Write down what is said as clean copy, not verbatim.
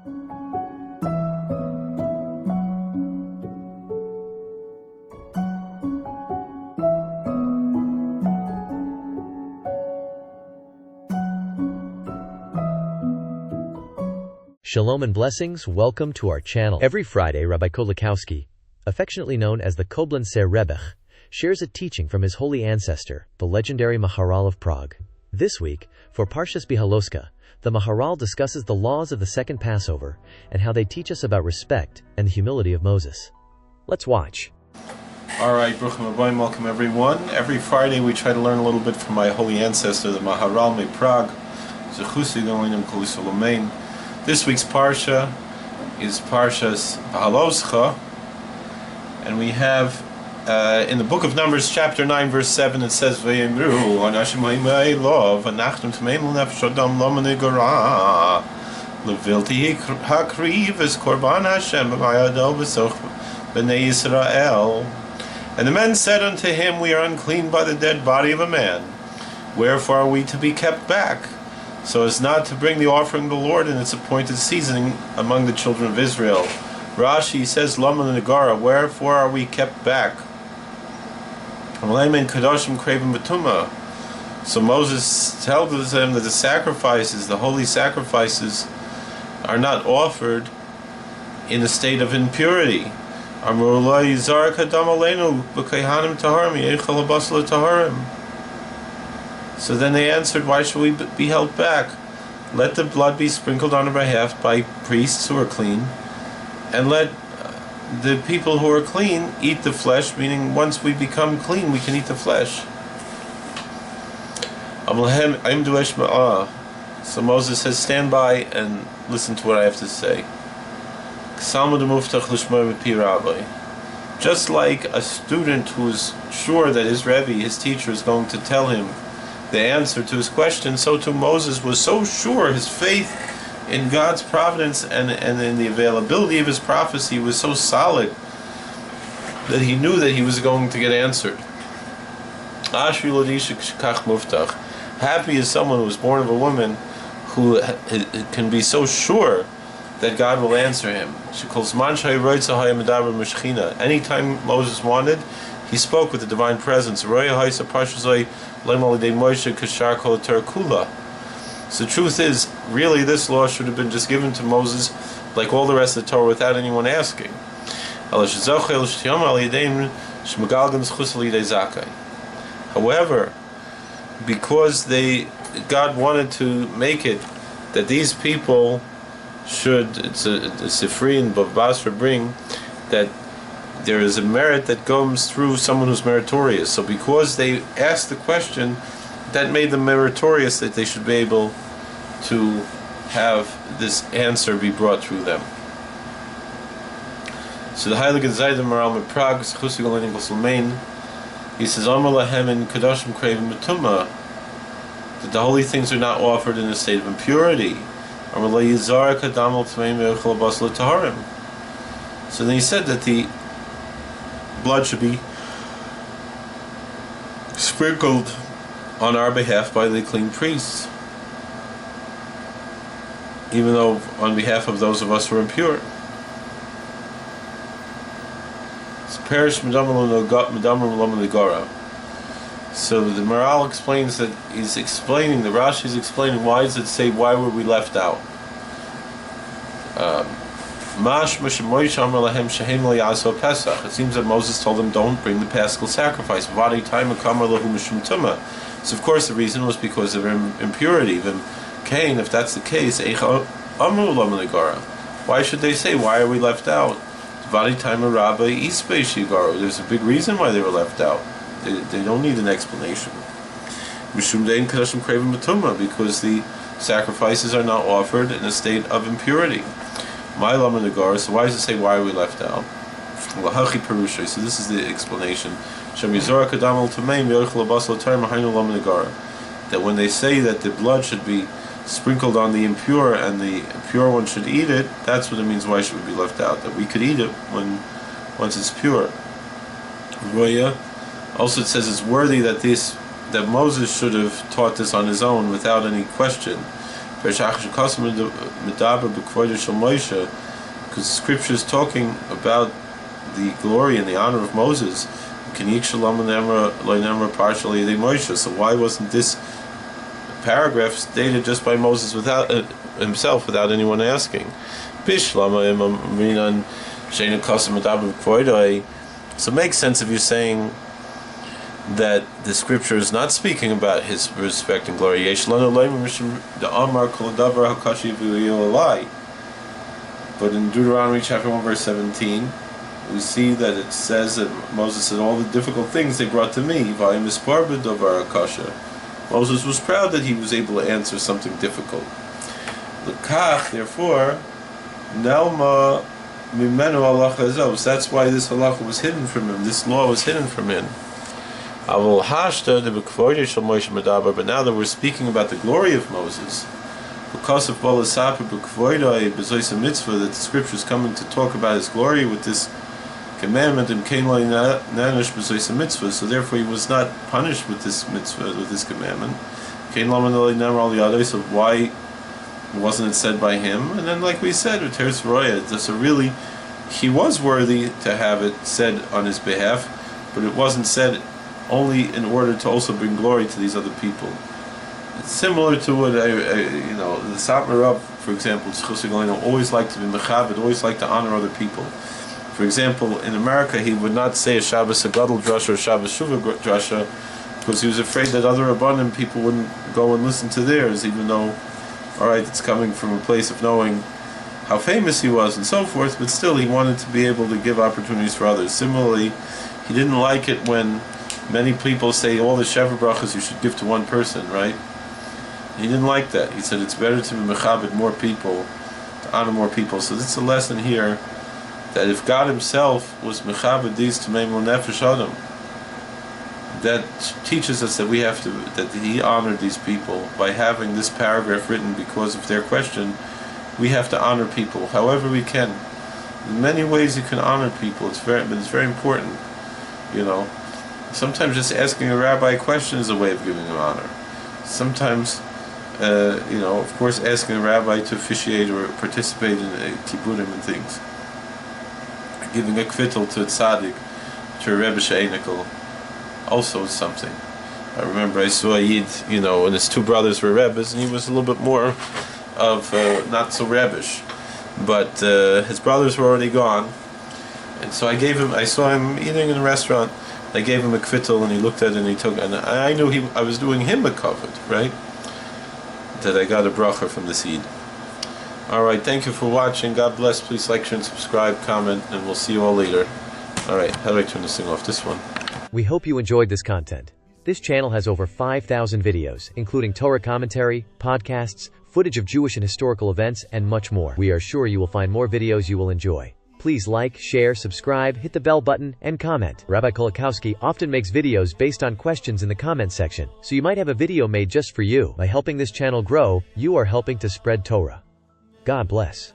Shalom and blessings, welcome to our channel. Every Friday, Rabbi Kolakowski, affectionately known as the Koblenzer Rebbe, shares a teaching from his holy ancestor, the legendary Maharal of Prague. This week, for Parshas Behaalosecha, the Maharal discusses the laws of the second Passover and how they teach us about respect and the humility of Moses. Let's watch. Alright, Bruchim Rabbi, welcome everyone. Every Friday we try to learn a little bit from my holy ancestor, the Maharal of Prague. This week's Parsha is Parshas Behaalosecha, and we have in the book of Numbers, chapter 9, verse 7, it says, V'yemru, anashim ha'ilov, anachtum t'meimel nefesh adam lo menigara, levilti hakriv es korban Hashem b'mayado v'soch b'nei Yisrael. And the men said unto him, We are unclean by the dead body of a man. Wherefore are we to be kept back, so as not to bring the offering of the Lord in its appointed season among the children of Israel? Rashi says, Lama Nagara, wherefore are we kept back? So Moses tells them that the sacrifices, the holy sacrifices, are not offered in a state of impurity. So then they answered, Why should we be held back? Let the blood be sprinkled on our behalf by priests who are clean, and let the people who are clean eat the flesh, meaning once we become clean, we can eat the flesh. So Moses says, stand by and listen to what I have to say. Just like a student who's sure that his Rebbe, his teacher, is going to tell him the answer to his question, so too Moses was so sure, his faith in God's providence and in the availability of his prophecy was so solid that he knew that he was going to get answered. Happy is someone who was born of a woman who can be so sure that God will answer him. Anytime Moses wanted, he spoke with the divine presence. So the truth is, really this law should have been just given to Moses like all the rest of the Torah without anyone asking. However, because God wanted to make it that these people should, it's Sifri and Basra bring, that there is a merit that comes through someone who's meritorious. So because they asked the question, that made them meritorious, that they should be able to have this answer be brought through them. So the Heilige Zayda Maharal of Prague, he says, Amar lahem in Kedoshim Krevim B'tumah, that the holy things are not offered in a state of impurity. So then he said that the blood should be sprinkled on our behalf by the clean priests, even though on behalf of those of us who are impure. So the Maharal explains that the Rashi is explaining, why does it say, why were we left out? It seems that Moses told them, don't bring the Paschal sacrifice. So of course the reason was because of impurity. Cain, if that's the case, why should they say, why are we left out? There's a big reason why they were left out. They don't need an explanation. Because the sacrifices are not offered in a state of impurity. So why does it say, why are we left out? So this is the explanation. That when they say that the blood should be sprinkled on the impure and the pure one should eat it, that's what it means, why should we be left out? That we could eat it once it's pure. Also it says it's worthy that Moses should have taught this on his own without any question. So Because Scripture is talking about the glory and the honor of Moses. So why wasn't this paragraph stated just by Moses without himself, without anyone asking? So it makes sense if you're saying that the Scripture is not speaking about his respect and glory. But in Deuteronomy chapter 1 verse 17, we see that it says that Moses said, all the difficult things they brought to me. Moses was proud that he was able to answer something difficult. Therefore, that's why this halacha was hidden from him, this law was hidden from him. But now that we're speaking about the glory of Moses, because of that the Scripture is coming to talk about his glory with this commandment, so therefore he was not punished with this mitzvah, with this commandment. So why wasn't it said by him? And then, like we said, so really he was worthy to have it said on his behalf, but it wasn't said only in order to also bring glory to these other people. It's similar to what the Satmar Rav, for example, always liked to be mechabed, always liked to honor other people. For example, in America, he would not say a Shabbos Hagadol drasha or Shabbos Shuvah drasha because he was afraid that other Rabbanim people wouldn't go and listen to theirs, even though, all right, it's coming from a place of knowing how famous he was and so forth, but still he wanted to be able to give opportunities for others. Similarly, he didn't like it when many people say all the Shever brachas you should give to one person, right? He didn't like that. He said it's better to be mechabed more people, to honor more people. So this is a lesson here that if God Himself was mechabed these to meimul nefesh adam, that teaches us that that He honored these people by having this paragraph written because of their question. We have to honor people however we can. In many ways you can honor people. It's very important. Sometimes just asking a rabbi a question is a way of giving him honor. Sometimes, of course, asking a rabbi to officiate or participate in kibbudim and things. Giving a kvittel to a tzaddik, to a Rebbe she'enikel, also is something. I remember I saw a Yid, and his two brothers were Rebbes, and he was a little bit more of not so Rebbish. But his brothers were already gone, and so I saw him eating in a restaurant. I gave him a kvittel, and he looked at it, and he took, and I knew I was doing him a kavod, right? That I got a bracha from the seed. All right, thank you for watching. God bless. Please like, share, and subscribe, comment, and we'll see you all later. All right, how do I turn this thing off? This one. We hope you enjoyed this content. This channel has over 5,000 videos, including Torah commentary, podcasts, footage of Jewish and historical events, and much more. We are sure you will find more videos you will enjoy. Please like, share, subscribe, hit the bell button, and comment. Rabbi Kolakowski often makes videos based on questions in the comment section, so you might have a video made just for you. By helping this channel grow, you are helping to spread Torah. God bless.